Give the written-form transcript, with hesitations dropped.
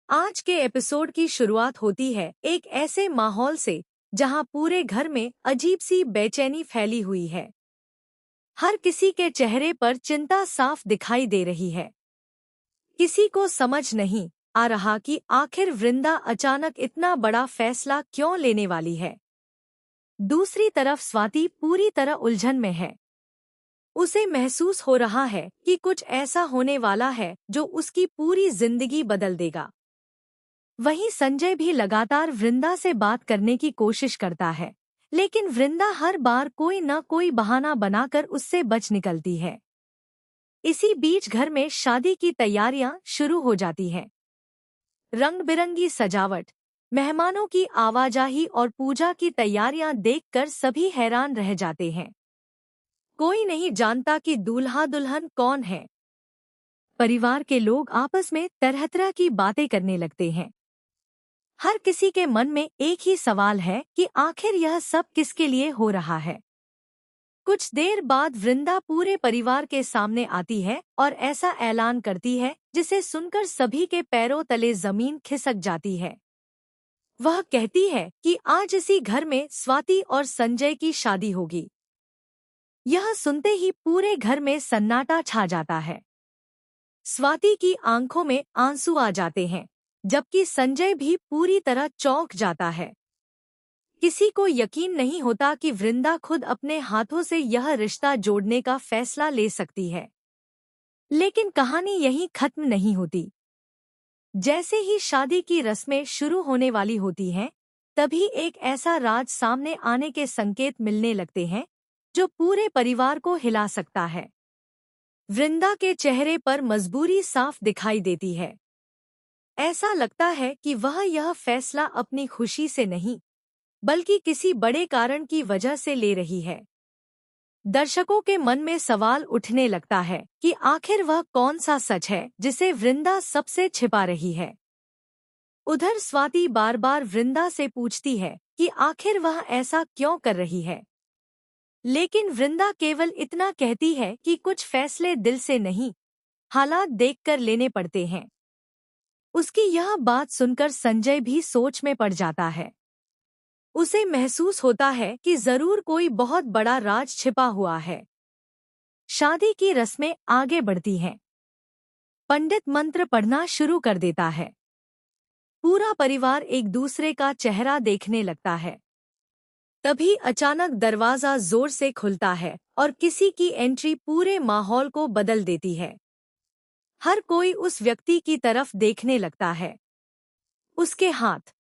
आज के एपिसोड की शुरुआत होती है एक ऐसे माहौल से जहां पूरे घर में अजीब सी बेचैनी फैली हुई है। हर किसी के चेहरे पर चिंता साफ दिखाई दे रही है। किसी को समझ नहीं आ रहा कि आखिर वृंदा अचानक इतना बड़ा फैसला क्यों लेने वाली है। दूसरी तरफ स्वाति पूरी तरह उलझन में है। उसे महसूस हो रहा है कि कुछ ऐसा होने वाला है जो उसकी पूरी जिंदगी बदल देगा। वहीं संजय भी लगातार वृंदा से बात करने की कोशिश करता है, लेकिन वृंदा हर बार कोई न कोई बहाना बनाकर उससे बच निकलती है। इसी बीच घर में शादी की तैयारियां शुरू हो जाती हैं। रंग बिरंगी सजावट, मेहमानों की आवाजाही और पूजा की तैयारियां देखकर सभी हैरान रह जाते हैं। कोई नहीं जानता कि दूल्हा दुल्हन कौन है। परिवार के लोग आपस में तरह तरह की बातें करने लगते हैं। हर किसी के मन में एक ही सवाल है कि आखिर यह सब किसके लिए हो रहा है। कुछ देर बाद वृंदा पूरे परिवार के सामने आती है और ऐसा ऐलान करती है जिसे सुनकर सभी के पैरों तले जमीन खिसक जाती है। वह कहती है कि आज इसी घर में स्वाति और संजय की शादी होगी। यह सुनते ही पूरे घर में सन्नाटा छा जाता है। स्वाति की आंखों में आंसू आ जाते हैं, जबकि संजय भी पूरी तरह चौंक जाता है। किसी को यकीन नहीं होता कि वृंदा खुद अपने हाथों से यह रिश्ता जोड़ने का फैसला ले सकती है। लेकिन कहानी यहीं खत्म नहीं होती। जैसे ही शादी की रस्में शुरू होने वाली होती हैं, तभी एक ऐसा राज सामने आने के संकेत मिलने लगते हैं जो पूरे परिवार को हिला सकता है। वृंदा के चेहरे पर मजबूरी साफ दिखाई देती है। ऐसा लगता है कि वह यह फैसला अपनी खुशी से नहीं, बल्कि किसी बड़े कारण की वजह से ले रही है। दर्शकों के मन में सवाल उठने लगता है कि आखिर वह कौन सा सच है जिसे वृंदा सबसे छिपा रही है। उधर स्वाति बार बार वृंदा से पूछती है कि आखिर वह ऐसा क्यों कर रही है, लेकिन वृंदा केवल इतना कहती है कि कुछ फैसले दिल से नहीं, हालात देखकर लेने पड़ते हैं। उसकी यह बात सुनकर संजय भी सोच में पड़ जाता है। उसे महसूस होता है कि जरूर कोई बहुत बड़ा राज छिपा हुआ है। शादी की रस्में आगे बढ़ती हैं। पंडित मंत्र पढ़ना शुरू कर देता है। पूरा परिवार एक दूसरे का चेहरा देखने लगता है। तभी अचानक दरवाजा जोर से खुलता है और किसी की एंट्री पूरे माहौल को बदल देती है। हर कोई उस व्यक्ति की तरफ देखने लगता है। उसके हाथ,